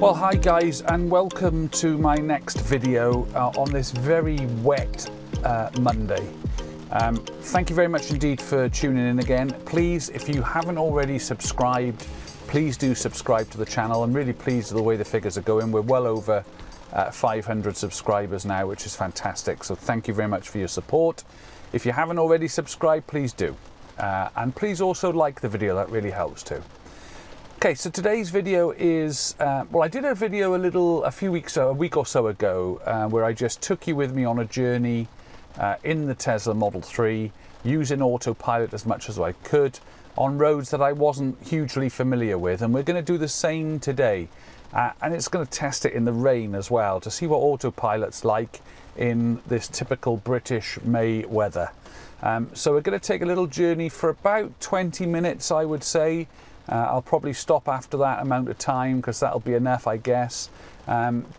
Well, hi guys, and welcome to my next video on this very wet Monday. Thank you very much indeed for tuning in again. Please, if you haven't already subscribed, please do subscribe to the channel. I'm really pleased with the way the figures are going. We're well over 500 subscribers now, which is fantastic. So thank you very much for your support. If you haven't already subscribed, please do. And please also like the video, that really helps too. Okay, so today's video is, well, I did a video a week or so ago, where I just took you with me on a journey in the Tesla Model 3, using Autopilot as much as I could on roads that I wasn't hugely familiar with. And we're going to do the same today. And it's going to test it in the rain as well, to see what Autopilot's like in this typical British May weather. So we're going to take a little journey for about 20 minutes, I would say. I'll probably stop after that amount of time because that'll be enough, I guess.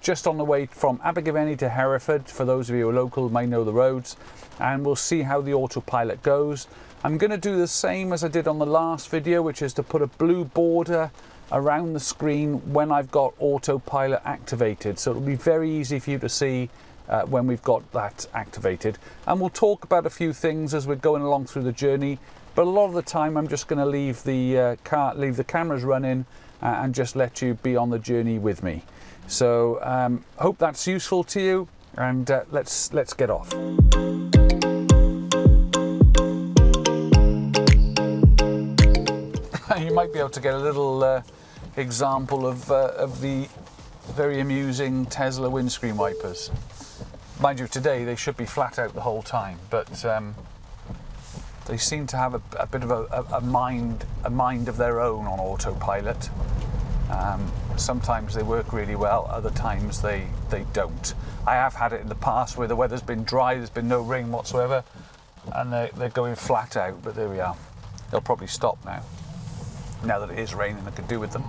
Just on the way from Abergavenny to Hereford, for those of you who are local might know the roads, and we'll see how the Autopilot goes. I'm going to do the same as I did on the last video, which is to put a blue border around the screen when I've got Autopilot activated, so it'll be very easy for you to see when we've got that activated. And we'll talk about a few things as we're going along through the journey. But a lot of the time I'm just going to leave the cameras running and just let you be on the journey with me. So hope that's useful to you, and let's get off. You might be able to get a little example of the very amusing Tesla windscreen wipers. Mind you, today they should be flat out the whole time, but they seem to have a bit of a mind of their own on Autopilot. Sometimes they work really well, other times they don't. I have had it in the past where the weather's been dry, there's been no rain whatsoever, and they're going flat out, but there we are. They'll probably stop now that it is raining. I could do with them.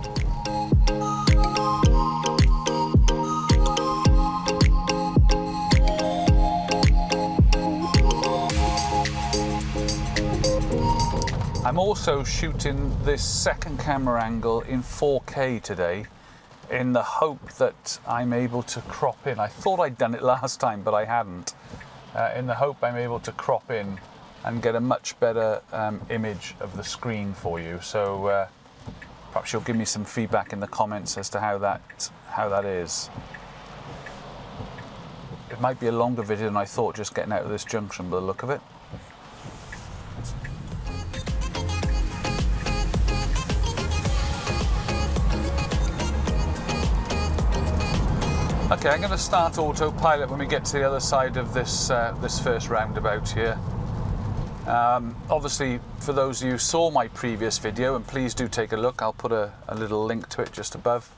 I'm also shooting this second camera angle in 4K today in the hope that I'm able to crop in. I thought I'd done it last time, but I hadn't. In the hope I'm able to crop in and get a much better image of the screen for you. So perhaps you'll give me some feedback in the comments as to how that is. It might be a longer video than I thought, just getting out of this junction by the look of it. Okay, I'm going to start Autopilot when we get to the other side of this this first roundabout here. Obviously, for those of you who saw my previous video, and please do take a look, I'll put a little link to it just above.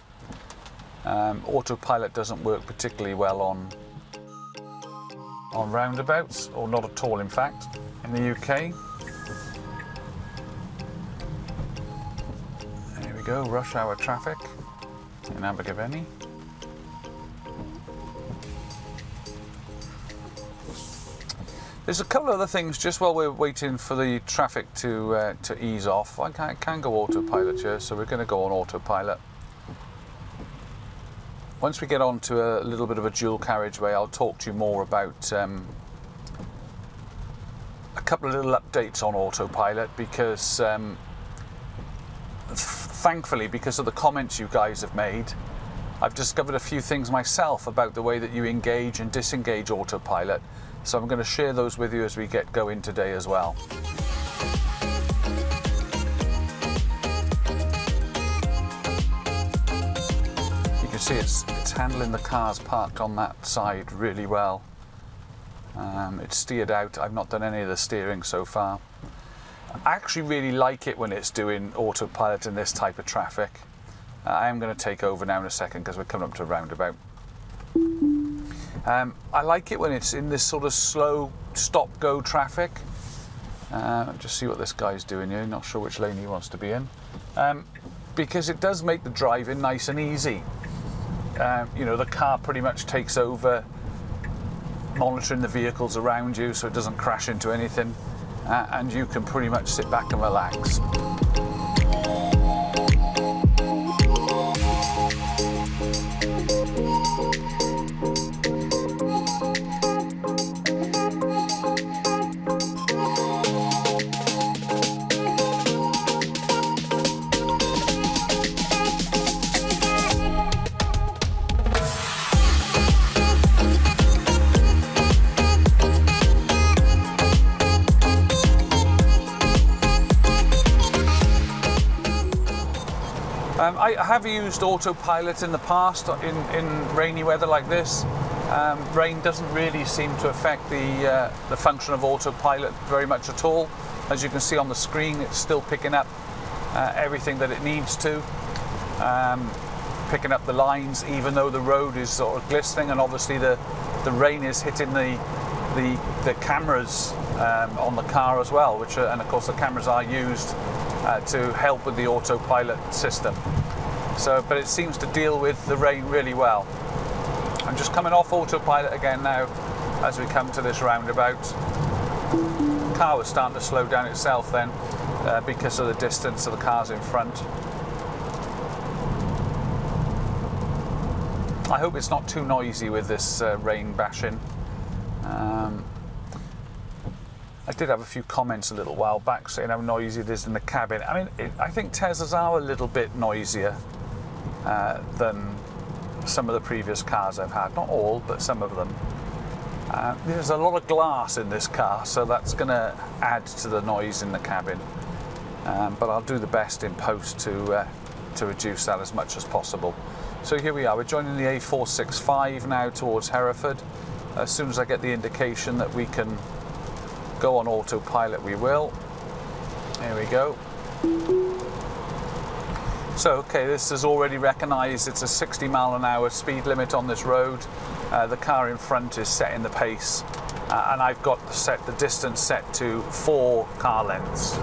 Autopilot doesn't work particularly well on roundabouts, or not at all in fact, in the UK. There we go, rush hour traffic in Abergavenny. There's a couple of other things just while we're waiting for the traffic to ease off. I can go Autopilot here, so we're going to go on Autopilot. Once we get on to a little bit of a dual carriageway, I'll talk to you more about a couple of little updates on Autopilot, because thankfully, because of the comments you guys have made, I've discovered a few things myself about the way that you engage and disengage Autopilot. So I'm going to share those with you as we get going today as well. You can see it's handling the cars parked on that side really well. It's steered out. I've not done any of the steering so far. I actually really like it when it's doing Autopilot in this type of traffic. I am going to take over now in a second because we're coming up to a roundabout. I like it when it's in this sort of slow stop-go traffic. Just see what this guy's doing here. Not sure which lane he wants to be in. Because it does make the driving nice and easy. You know, the car pretty much takes over monitoring the vehicles around you so it doesn't crash into anything. And you can pretty much sit back and relax. I have used Autopilot in the past in rainy weather like this. Rain doesn't really seem to affect the function of Autopilot very much at all. As you can see on the screen, it's still picking up everything that it needs to, picking up the lines, even though the road is sort of glistening, and obviously the rain is hitting the cameras on the car as well, which and of course the cameras are used to help with the Autopilot system. So, but it seems to deal with the rain really well. I'm just coming off Autopilot again now as we come to this roundabout. The car was starting to slow down itself then because of the distance of the cars in front. I hope it's not too noisy with this rain bashing. I did have a few comments a little while back saying how noisy it is in the cabin. I mean, I think Teslas are a little bit noisier than some of the previous cars I've had. Not all, but some of them. There's a lot of glass in this car, so that's going to add to the noise in the cabin. But I'll do the best in post to reduce that as much as possible. So here we are, we're joining the A465 now towards Hereford. As soon as I get the indication that we can go on Autopilot, we will. Here we go. So, okay, this is already recognised it's a 60 mile an hour speed limit on this road. The car in front is setting the pace, and I've got the distance set to 4 car lengths.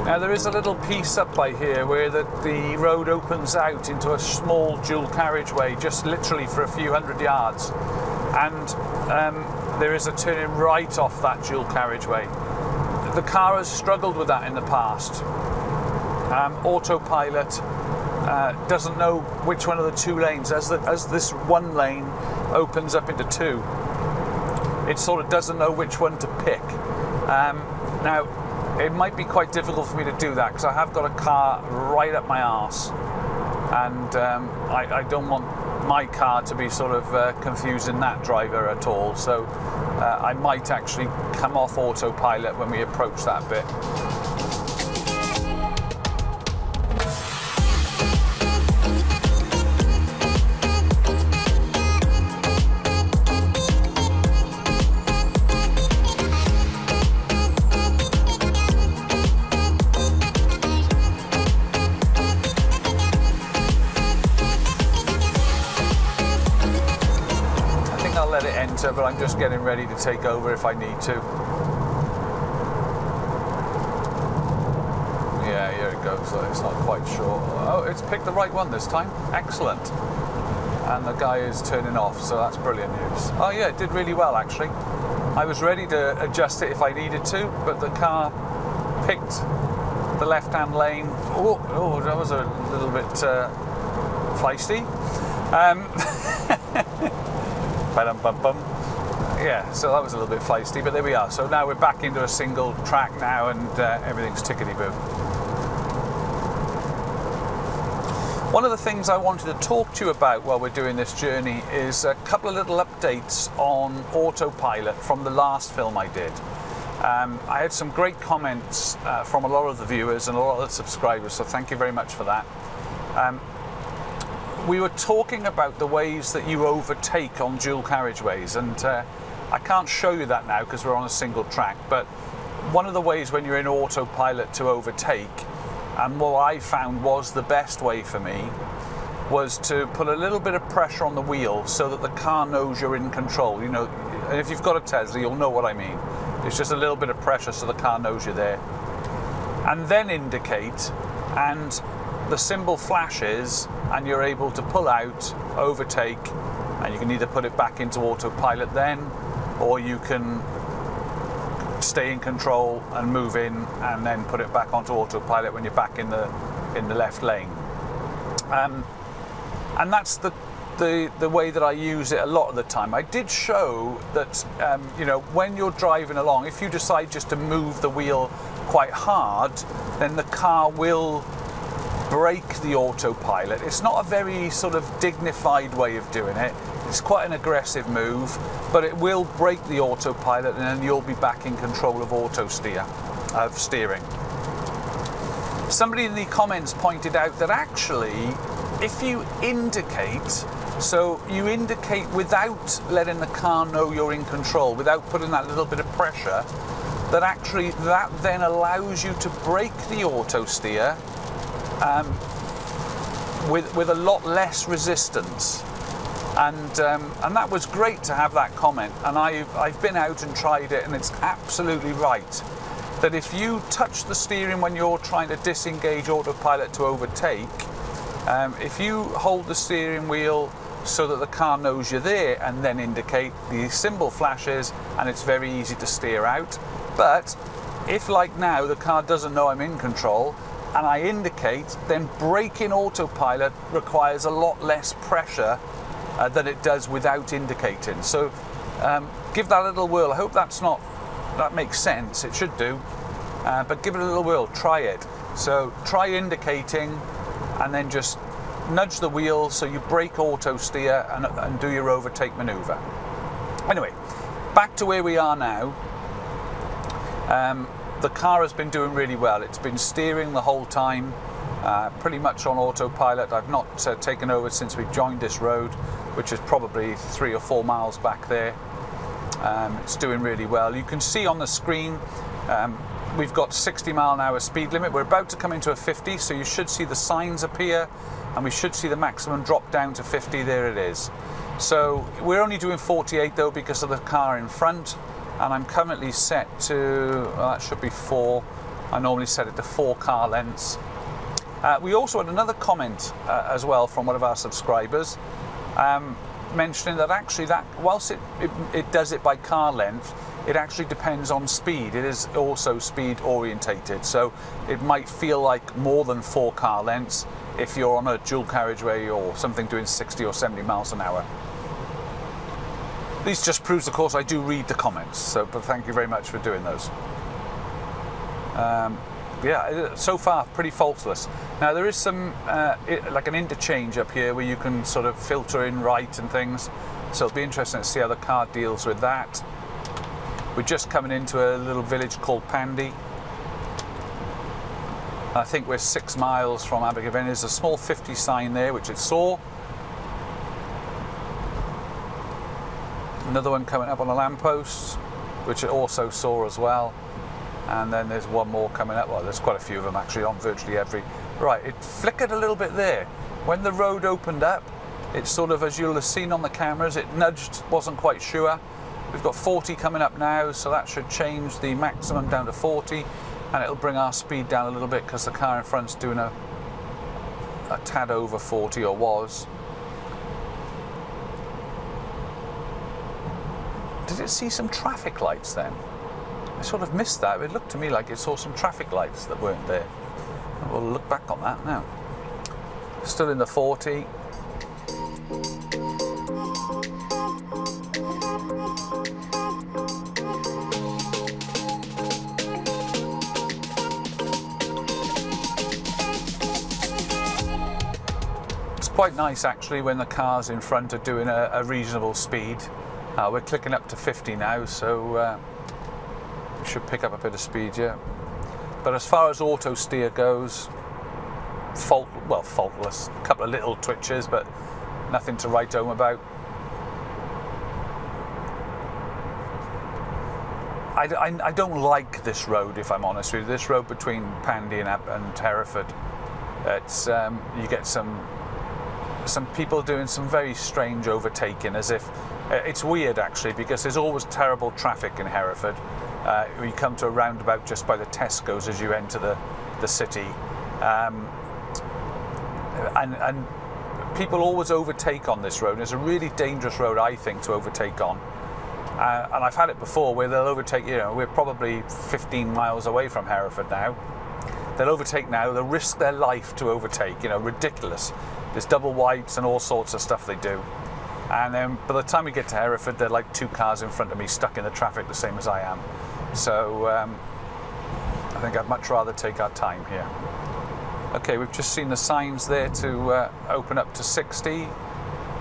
Now there is a little piece up by here where the road opens out into a small dual carriageway, just literally for a few hundred yards, and there is a turning right off that dual carriageway. The car has struggled with that in the past. Autopilot doesn't know which one of the 2 lanes, as this one lane opens up into 2, it sort of doesn't know which one to pick. Now, it might be quite difficult for me to do that because I have got a car right up my arse, and I don't want my car to be sort of confusing that driver at all. So I might actually come off Autopilot when we approach that bit. Let it enter, but I'm just getting ready to take over if I need to. Yeah, here it goes. So it's not quite sure. Oh, it's picked the right one this time. Excellent. And the guy is turning off, so that's brilliant news. Oh yeah, it did really well actually. I was ready to adjust it if I needed to, but the car picked the left-hand lane. Oh, that was a little bit feisty. Yeah, so that was a little bit feisty, but there we are. So now we're back into a single track now, and everything's tickety-boo. One of the things I wanted to talk to you about while we're doing this journey is a couple of little updates on Autopilot from the last film I did. I had some great comments from a lot of the viewers and a lot of the subscribers, so thank you very much for that. We were talking about the ways that you overtake on dual carriageways, and I can't show you that now because we're on a single track, but one of the ways when you're in Autopilot to overtake, and what I found was the best way for me, was to put a little bit of pressure on the wheel so that the car knows you're in control. You know, and if you've got a Tesla, you'll know what I mean. It's just a little bit of pressure so the car knows you're there. And then indicate, and the symbol flashes, and you're able to pull out, overtake, and you can either put it back into Autopilot then, or you can stay in control and move in and then put it back onto Autopilot when you're back in the left lane. And that's the way that I use it a lot of the time. I did show that you know, when you're driving along, if you decide just to move the wheel quite hard, then the car will break the Autopilot. It's not a very sort of dignified way of doing it. It's quite an aggressive move, but it will break the autopilot, and then you'll be back in control of steering. Somebody in the comments pointed out that actually, if you indicate, so you indicate without letting the car know you're in control, without putting that little bit of pressure, that actually that then allows you to brake the auto steer with a lot less resistance. And that was great to have that comment, and I've been out and tried it, and it's absolutely right that if you touch the steering when you're trying to disengage autopilot to overtake, if you hold the steering wheel so that the car knows you're there and then indicate, the symbol flashes and it's very easy to steer out. But if, like now, the car doesn't know I'm in control and I indicate, then braking autopilot requires a lot less pressure than it does without indicating. So give that a little whirl. I hope that makes sense. It should do, but give it a little whirl, try it. So try indicating and then just nudge the wheel so you brake auto steer and do your overtake maneuver. Anyway, back to where we are now. The car has been doing really well. It's been steering the whole time, pretty much on autopilot. I've not taken over since we joined this road, which is probably 3 or 4 miles back there. It's doing really well. You can see on the screen we've got 60-mile-an-hour speed limit. We're about to come into a 50, so you should see the signs appear, and we should see the maximum drop down to 50. There it is. So we're only doing 48 though because of the car in front, and I'm currently set to, well, that should be 4. I normally set it to 4 car lengths. We also had another comment as well from one of our subscribers, mentioning that actually whilst it does it by car length, it actually depends on speed. It is also speed orientated, so it might feel like more than 4 car lengths if you're on a dual carriageway or something doing 60 or 70 miles an hour. This just proves, of course, I do read the comments, but thank you very much for doing those. Yeah, so far pretty faultless. Now there is some like an interchange up here where you can sort of filter in right and things, so it'll be interesting to see how the car deals with that. We're just coming into a little village called Pandy. I think we're 6 miles from Abergavenny. There's a small 50 sign there which it saw. Another one coming up on a lamppost which it also saw as well. And then there's one more coming up. Well, there's quite a few of them actually on virtually every. Right, it flickered a little bit there. When the road opened up, it sort of, as you'll have seen on the cameras, it nudged, wasn't quite sure. We've got 40 coming up now, so that should change the maximum down to 40, and it'll bring our speed down a little bit because the car in front's doing a tad over 40, or was. Did it see some traffic lights then? I sort of missed that. It looked to me like it saw some traffic lights that weren't there. We'll look back on that now. Still in the 40. It's quite nice actually when the cars in front are doing a reasonable speed. We're clicking up to 50 now, so we should pick up a bit of speed, yeah. But as far as auto steer goes, faultless. A couple of little twitches, but nothing to write home about. I don't like this road, if I'm honest with you. This road between Pandy and Hereford. It's you get some people doing some very strange overtaking, as if it's weird actually, because there's always terrible traffic in Hereford. You come to a roundabout just by the Tesco's as you enter the city, and people always overtake on this road. It's a really dangerous road, I think, to overtake on. And I've had it before where they'll overtake, you know, we're probably 15 miles away from Hereford now. They'll overtake now, they'll risk their life to overtake, you know, ridiculous. There's double whites and all sorts of stuff they do. And then by the time we get to Hereford, they're like 2 cars in front of me stuck in the traffic the same as I am. So I think I'd much rather take our time here. Okay, we've just seen the signs there to open up to 60.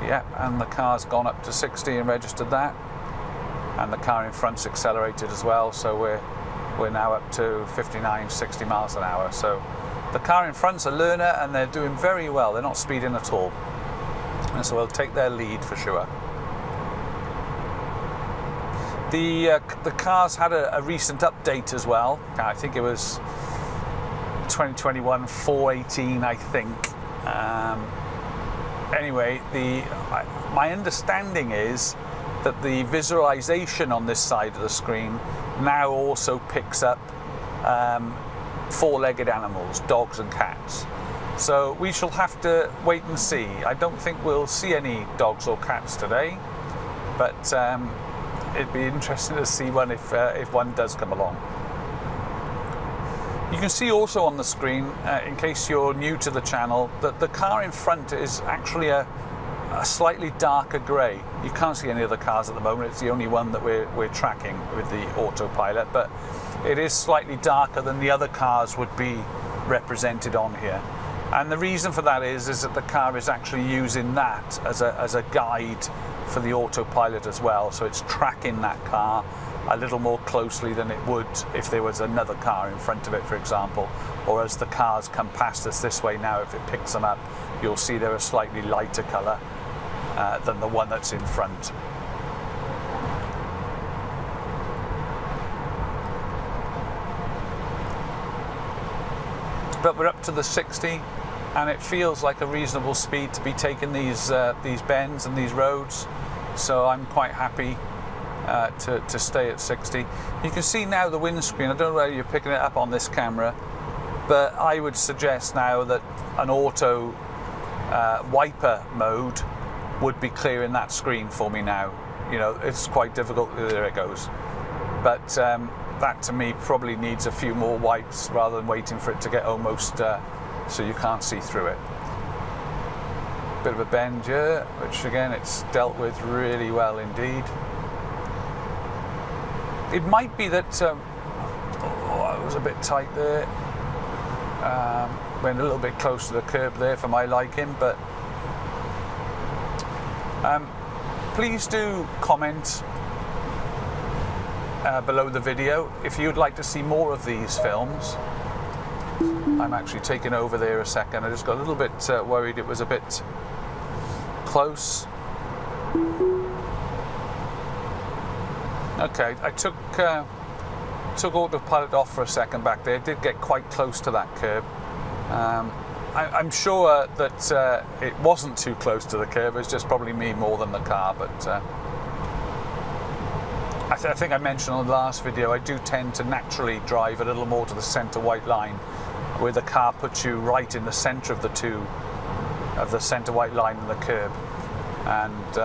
Yep, and the car's gone up to 60 and registered that. And the car in front's accelerated as well, so we're now up to 59, 60 miles an hour. So the car in front's a learner and they're doing very well. They're not speeding at all. And so we'll take their lead for sure. The car's had a recent update as well. I think it was 2021 418, I think. Anyway, my understanding is that the visualization on this side of the screen now also picks up four-legged animals, dogs and cats. So we shall have to wait and see. I don't think we'll see any dogs or cats today, but it'd be interesting to see one if one does come along. You can see also on the screen, in case you're new to the channel, that the car in front is actually a slightly darker grey. You can't see any other cars at the moment. It's the only one that we're tracking with the Autopilot, but it is slightly darker than the other cars would be represented on here. And the reason for that is that the car is actually using that as a guide for the Autopilot as well. So it's tracking that car a little more closely than it would if there was another car in front of it, for example. Or as the cars come past us this way now, if it picks them up, you'll see they're a slightly lighter colour than the one that's in front. But we're up to the 60, and it feels like a reasonable speed to be taking these bends and these roads. So I'm quite happy to stay at 60. You can see now the windscreen. I don't know whether you're picking it up on this camera, but I would suggest now that an auto wiper mode would be clearing that screen for me now. You know, it's quite difficult. There it goes. But that to me probably needs a few more wipes rather than waiting for it to get almost so you can't see through it. Bit of a bend here, which again it's dealt with really well indeed. It might be that oh, it was a bit tight there. Went a little bit close to the curb there for my liking, but please do comment below the video if you'd like to see more of these films. I'm actually taking over there a second. I just got a little bit worried it was a bit close. Okay, I took Autopilot off for a second back there. It did get quite close to that curb. I'm sure that it wasn't too close to the curb. It's just probably me more than the car, but I think I mentioned on the last video, I do tend to naturally drive a little more to the centre white line, where the car puts you right in the centre of the centre white line and the curb. And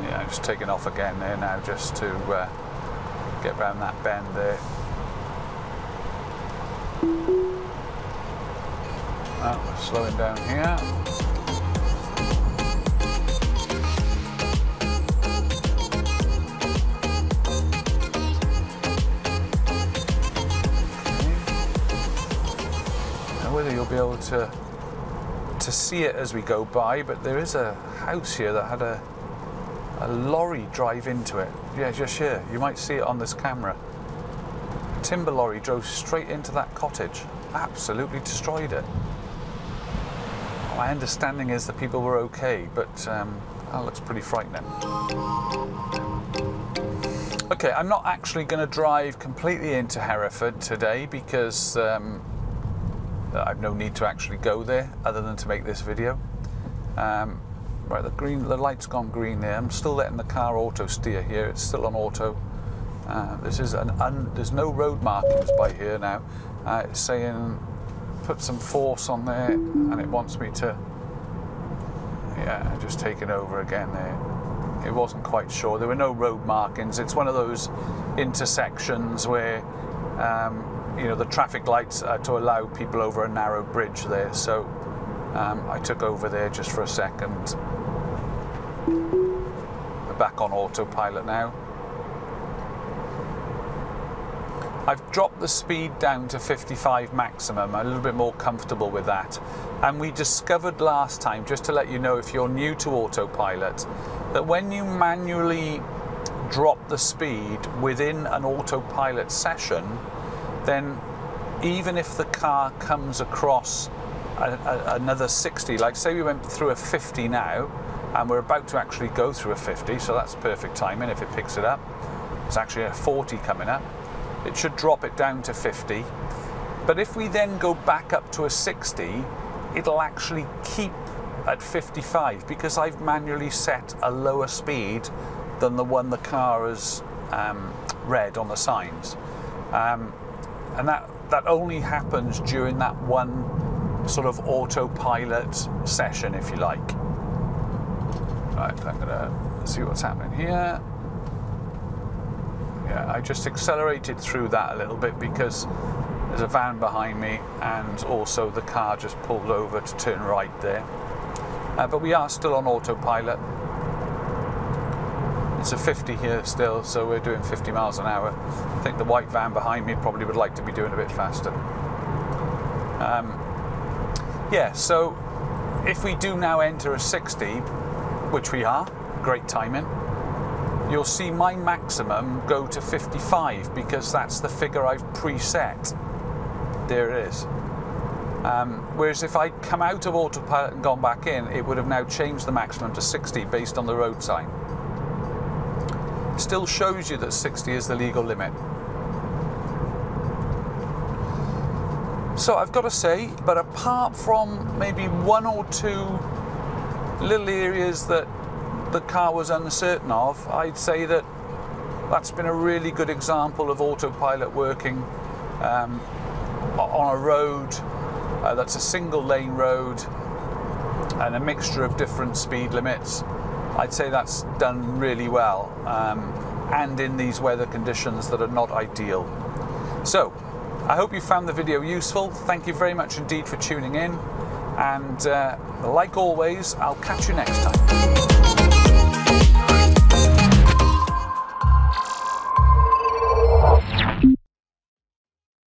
yeah, I'm just taking off again there now just to get around that bend there. We're slowing down here. Whether you'll be able to see it as we go by, but there is a house here that had a lorry drive into it. Yeah, just here. You might see it on this camera. A timber lorry drove straight into that cottage. Absolutely destroyed it. My understanding is that people were okay, but that looks pretty frightening. Okay, I'm not actually going to drive completely into Hereford today because I've no need to actually go there other than to make this video. Right, the light's gone green there. I'm still letting the car auto steer here. It's still on auto. There's no road markings by here now. It's saying put some force on there, and it wants me to. Yeah, just taking over again there. It wasn't quite sure. There were no road markings. It's one of those intersections where you know, the traffic lights are to allow people over a narrow bridge there. So I took over there just for a second. We're back on autopilot now. I've dropped the speed down to 55 maximum. I'm a little bit more comfortable with that. And we discovered last time, just to let you know if you're new to Autopilot, that when you manually drop the speed within an Autopilot session, then even if the car comes across another 60, like say we went through a 50 now, and we're about to actually go through a 50, so that's perfect timing if it picks it up. It's actually a 40 coming up. It should drop it down to 50. But if we then go back up to a 60, it'll actually keep at 55 because I've manually set a lower speed than the one the car has read on the signs. And that only happens during that one sort of autopilot session, if you like. Right, I'm gonna see what's happening here. Yeah, I just accelerated through that a little bit because there's a van behind me, and also the car just pulled over to turn right there. But we are still on autopilot. It's a 50 here still, so we're doing 50 miles an hour. I think the white van behind me probably would like to be doing a bit faster. Yeah, so if we do now enter a 60, which we are, great timing, you'll see my maximum go to 55 because that's the figure I've preset. There it is. Whereas if I'd come out of autopilot and gone back in, it would have now changed the maximum to 60 based on the road sign. Still shows you that 60 is the legal limit. So I've got to say, but apart from maybe one or two little areas that the car was uncertain of, I'd say that that's been a really good example of autopilot working on a road that's a single lane road and a mixture of different speed limits. I'd say that's done really well, and in these weather conditions that are not ideal. So I hope you found the video useful. Thank you very much indeed for tuning in, and like always, I'll catch you next time.